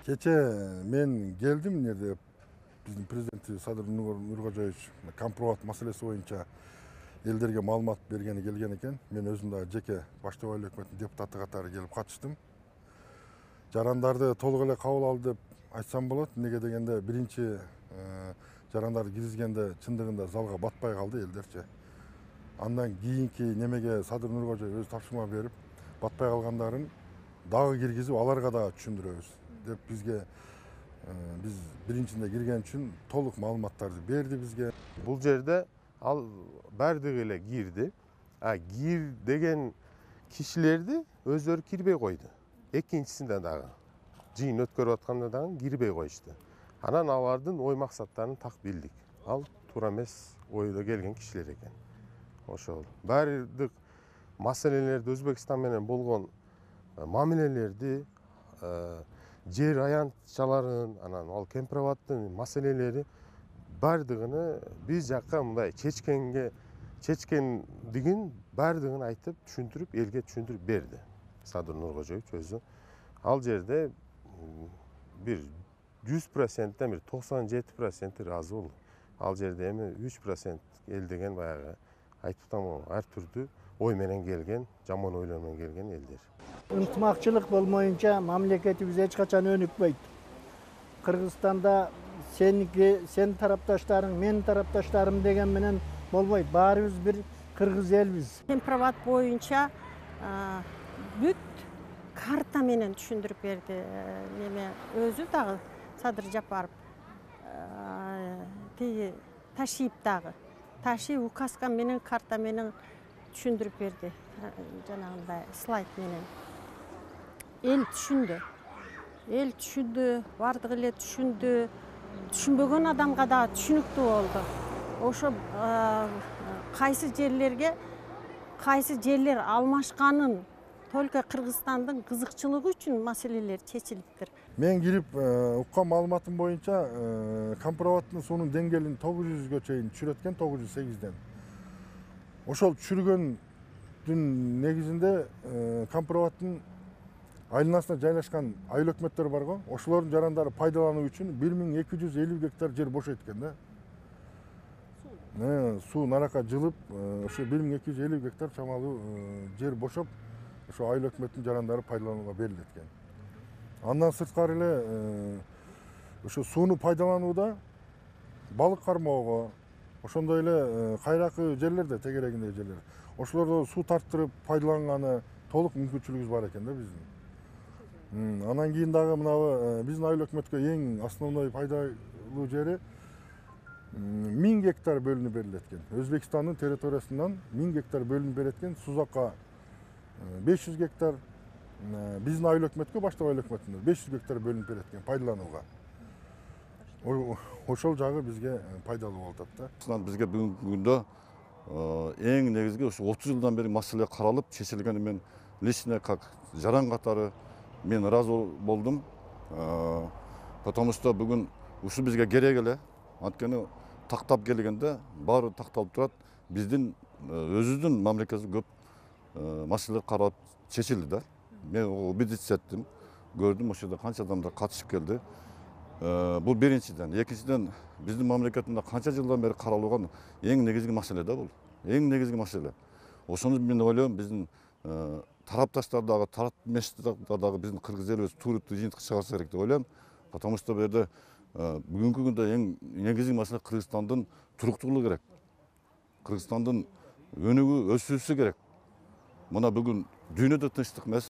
Кече мен келдим жерде биздин президенти Садыр Нуркожоевич компромат маселеси боюнча элдерге маалымат бергени келген экен. Мен өзүм дагы жеке баштабай эл өкмөтүнүн депутаты катары келип катыштым. Жарандарды толук эле кабыл алды деп айтсам болот. Неге дегенде биринчи жарандарды киргизгенде чындыгында залга батпай калды элдерчи. Андан кийинки немеге Садыр Нуркожоев өзү тапшырма берип, батпай калгандарын дагы киргизип, аларга дагы түшүндүрөбүз деп биз биринчинде кирген үчүн толук маалыматтарды берди бизге. Бул жерде ал бардыгы эле кирди. Кир деген кишилерди өздөрү кирбей койду. Экинчисинде дагы жыйын өткөрүп атканда дагы кирбей коюшту. Анан алардын ой максаттарын так билдик. Ал туура эмес ойдо келген кишилер экен. Ошол бардык маселелерди, Өзбекстан менен болгон мамилелерди, жер аянтчаларын, анан ал кемпирабадтын маселелери бардыгын биз жакка мындай чечкендигин бардыгын айтып түшүндүрүп, элге түшүндүрүп берди Садыр Нуркожоевич өзү. Ал жерде бир 100%ден бир 97% ыраазы болду. Ал жерде эми 3% эл деген баягы айтып атам, ар түрдүү ой менен келген, жаман ойлор менен келген элдер. Ынтымакчылык болмоюнча мамлекетибиз эч качан өнүкпөйт. Кыргызстанда сен тарапташтарың, мен тарапташтарым деген менен болбойт. Баарыбыз бир кыргыз элбиз. Кемпирабад боюнча бүт карта менен түшүндүрүп берди. Неме өзү дагы Садыр Жапаров тиги Ташиев дагы. Ташиев указка менен карта менен түшүндүрүп берди. Жанагындай слайд менен. Эл түшүндү, бардыгы эле түшүндү. Түшүнбөгөн адамга да түшүнүктүү болду. Ошо кайсы жерлер алмашканын только Кыргызстандын кызыкчылыгы үчүн маселелер чечилиптир. Мен кирип уккан маалыматым боюнча компроматтын суунун деңгээлин 900га чейин түшүрөткөн, 908ден. Ошол түшүргөндүн негизинде компроматтын айланасына жайлашкан айыл өкмөттөр бар го. Ошолордун жарандары пайдалануу үчүн 1250 гектар жер бош экен да. Суу наракка жылып, ошо 1250 гектар чамалуу жер бошоп, ошо айыл өкмөттүн жарандары пайдаланууга берилет экен. Андан сырткары эле ошо сууну пайдаланууда балык кармоого, ошондой эле кайракы жерлерде, тегерегиндеги жерлер. Ошолордо суу тарттырып пайдаланганы толук мүмкүнчүлүгүбүз бар экен да биздин. Анан кийин дагы мынабы биздин айыл өкмөткө эң основной пайдалуу жери 1000 гектар бөлүнүп берилет экен. Өзбекстандын территориясынан 1000 гектар бөлүнүп берилет экен. Сузакка 500 гектар, биздин айыл өкмөткө, баштабай айыл өкмөтүнө 500 гектар бөлүнүп берилет экен пайдаланууга. Ошол жагы бизге пайдалуу болуп атат да. Бизге бүгүнкү күндө эң негизги ушу 30 жылдан бери маселе каралып, чечилгени мен лично как жаран катары мен ыраазы болдум. Потому что бүгүн ушу бизге керек эле. Анткени тактап келгенде баары такталып турат. Биздин өзүбүздүн мамлекетибиз көп маселелер каралып чечилди да. Мен убедиться еттим, көрдүм, ошол жерде канча адамдар катышып келди. Бул биринчиден. Экинчиден, биздин мамлекетимизде канча жылдан бери каралган эң негизги маселе да бул. Эң негизги маселе. Ошону мен ойлойм, биздин тарапташтар дагы, тарапташтар дагы биздин кыргыз элибиз туруктуу жыйынтыкка чыгарса керек деп ойлойм. Потому что бу жерде бүгүнкү күндө эң негизги маселе Кыргызстандын туруктуулугу керек. Кыргызстандын өнүгүү, өсүүсү керек. Мына бүгүн дүйнөдө тынчтык эмес.